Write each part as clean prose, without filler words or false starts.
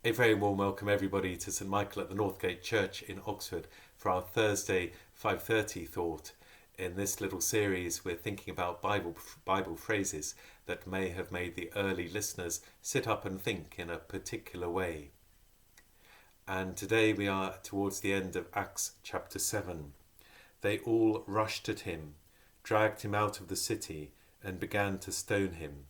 A very warm welcome everybody to St Michael at the Northgate Church in Oxford for our Thursday 5:30 thought. In this little series we're thinking about Bible phrases that may have made the early listeners sit up and think in a particular way. And today we are towards the end of Acts chapter 7. They all rushed at him, dragged him out of the city and began to stone him.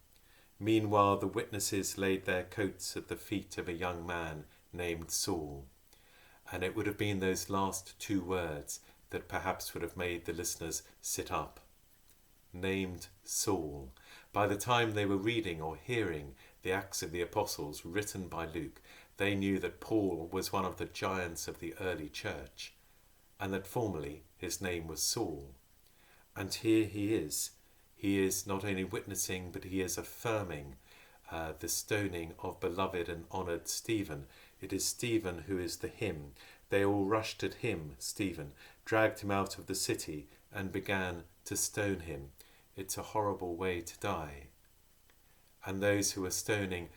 Meanwhile, the witnesses laid their coats at the feet of a young man named Saul. And it would have been those last two words that perhaps would have made the listeners sit up. Named Saul. By the time they were reading or hearing the Acts of the Apostles written by Luke, they knew that Paul was one of the giants of the early church, and that formerly his name was Saul. And here he is. He is not only witnessing, but he is affirming the stoning of beloved and honoured Stephen. It is Stephen who is the him. They all rushed at him, Stephen, dragged him out of the city and began to stone him. It's a horrible way to die. And those who were stoning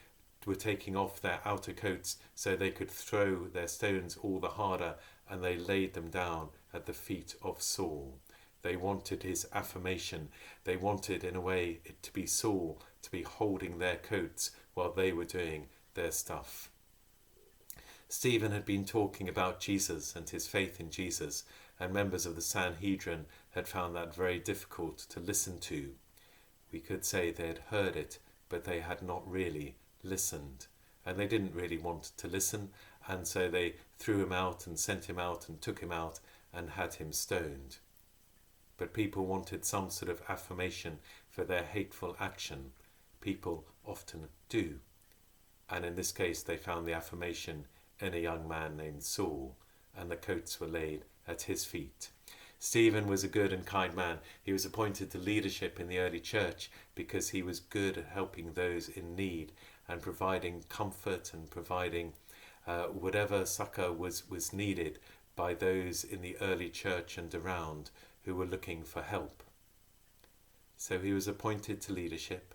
were taking off their outer coats so they could throw their stones all the harder, and they laid them down at the feet of Saul. They wanted his affirmation. They wanted, in a way, it to be Saul, to be holding their coats while they were doing their stuff. Stephen had been talking about Jesus and his faith in Jesus, and members of the Sanhedrin had found that very difficult to listen to. We could say they had heard it, but they had not really listened. And they didn't really want to listen, and so they threw him out and sent him out and took him out and had him stoned. But people wanted some sort of affirmation for their hateful action. People often do. And in this case they found the affirmation in a young man named Saul, and the coats were laid at his feet. Stephen was a good and kind man. He was appointed to leadership in the early church because he was good at helping those in need and providing comfort and providing whatever succour was needed by those in the early church and around who were looking for help. So he was appointed to leadership,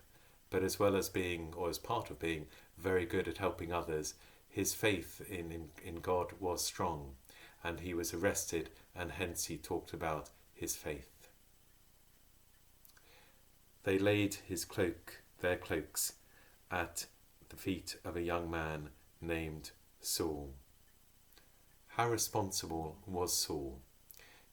but as well as being, or as part of being, very good at helping others, his faith in God was strong, and he was arrested, and hence he talked about his faith. They laid their cloaks, at the feet of a young man named Saul. How responsible was Saul?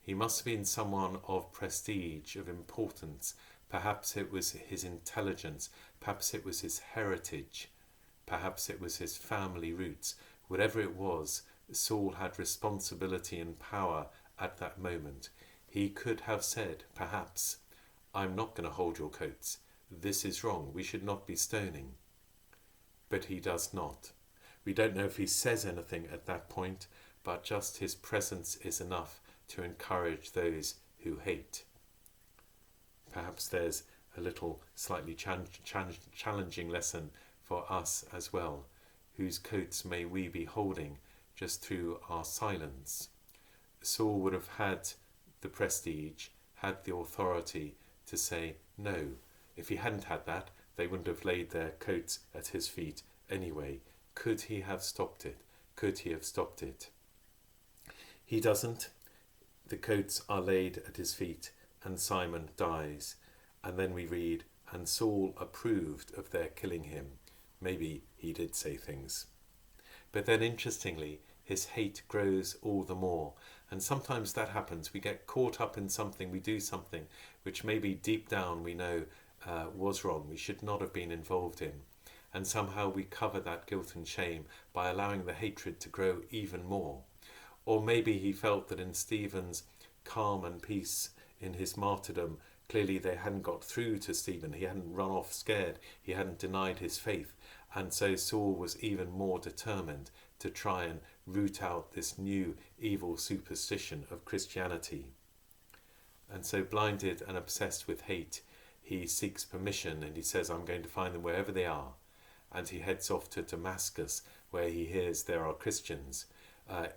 He must have been someone of prestige, of importance. Perhaps it was his intelligence, perhaps it was his heritage, perhaps it was his family roots. Whatever it was, Saul had responsibility and power at that moment. He could have said, perhaps, I'm not going to hold your coats. This is wrong. We should not be stoning. But he does not. We don't know if he says anything at that point, but just his presence is enough to encourage those who hate. Perhaps there's a little slightly challenging lesson for us as well. Whose coats may we be holding just through our silence? Saul would have had the prestige, had the authority to say no. If he hadn't had that, they wouldn't have laid their coats at his feet anyway. Could he have stopped it? Could he have stopped it? He doesn't. The coats are laid at his feet, and Simon dies. And then we read, and Saul approved of their killing him. Maybe he did say things. But then interestingly, his hate grows all the more. And sometimes that happens. We get caught up in something, we do something which maybe deep down we know was wrong, we should not have been involved in. And somehow we cover that guilt and shame by allowing the hatred to grow even more. Or maybe he felt that in Stephen's calm and peace in his martyrdom, clearly they hadn't got through to Stephen. He hadn't run off scared. He hadn't denied his faith. And so Saul was even more determined to try and root out this new evil superstition of Christianity. And so blinded and obsessed with hate, he seeks permission and he says, I'm going to find them wherever they are. And he heads off to Damascus, where he hears there are Christians.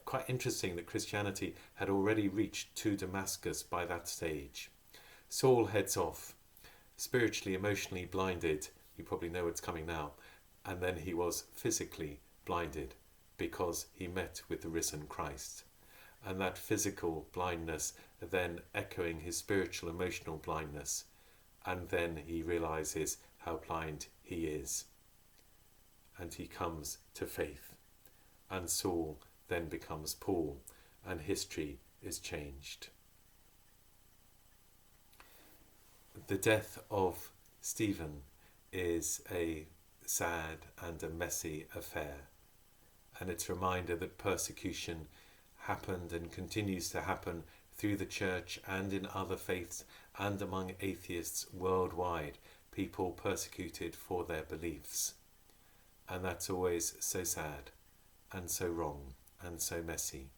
Quite interesting that Christianity had already reached to Damascus by that stage. Saul heads off, spiritually, emotionally blinded. You probably know what's coming now. And then he was physically blinded because he met with the risen Christ. And that physical blindness then echoing his spiritual, emotional blindness. And then he realizes how blind he is. And he comes to faith. And Saul then becomes Paul, and history is changed. The death of Stephen is a sad and a messy affair, and it's a reminder that persecution happened and continues to happen through the church and in other faiths and among atheists worldwide, people persecuted for their beliefs. And that's always so sad and so wrong and so messy.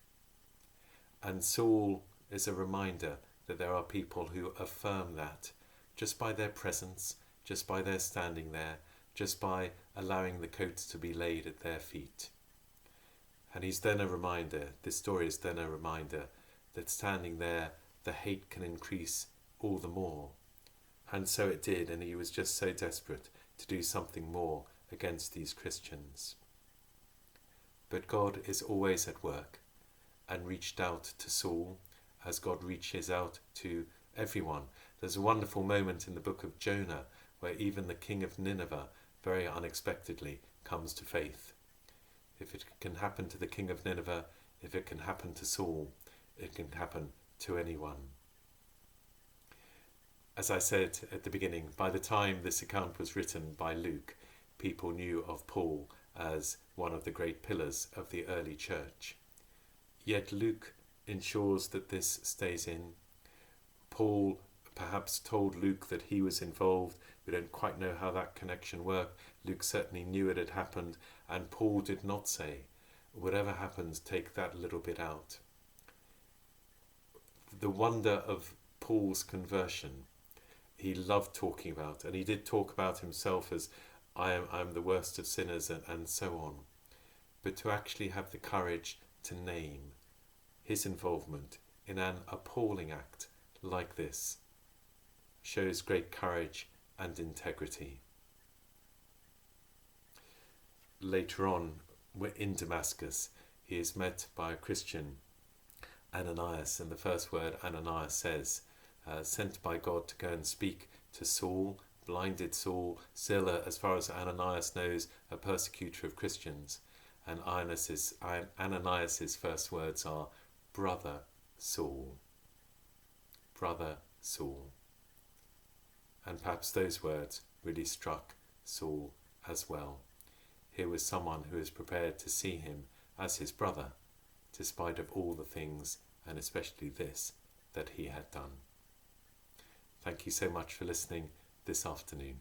And Saul is a reminder that there are people who affirm that just by their presence, just by their standing there, just by allowing the coats to be laid at their feet. And he's then a reminder, this story is then a reminder, that standing there, the hate can increase all the more. And so it did, and he was just so desperate to do something more against these Christians. But God is always at work, and reached out to Saul as God reaches out to everyone. There's a wonderful moment in the book of Jonah where even the king of Nineveh very unexpectedly comes to faith. If it can happen to the king of Nineveh, if it can happen to Saul, it can happen to anyone. As I said at the beginning, by the time this account was written by Luke, people knew of Paul as one of the great pillars of the early church. Yet Luke ensures that this stays in. Paul perhaps told Luke that he was involved. We don't quite know how that connection worked. Luke certainly knew it had happened, and Paul did not say, whatever happens, take that little bit out. The wonder of Paul's conversion, he loved talking about, and he did talk about himself as I'm the worst of sinners and so on. But to actually have the courage to name his involvement in an appalling act like this shows great courage and integrity. Later on, we're in Damascus. He is met by a Christian, Ananias, and the first word Ananias says, sent by God to go and speak to Saul, blinded Saul, still, as far as Ananias knows, a persecutor of Christians. And Ananias' first words are, Brother Saul. Brother Saul. And perhaps those words really struck Saul as well. Here was someone who was prepared to see him as his brother, despite of all the things, and especially this, that he had done. Thank you so much for listening this afternoon.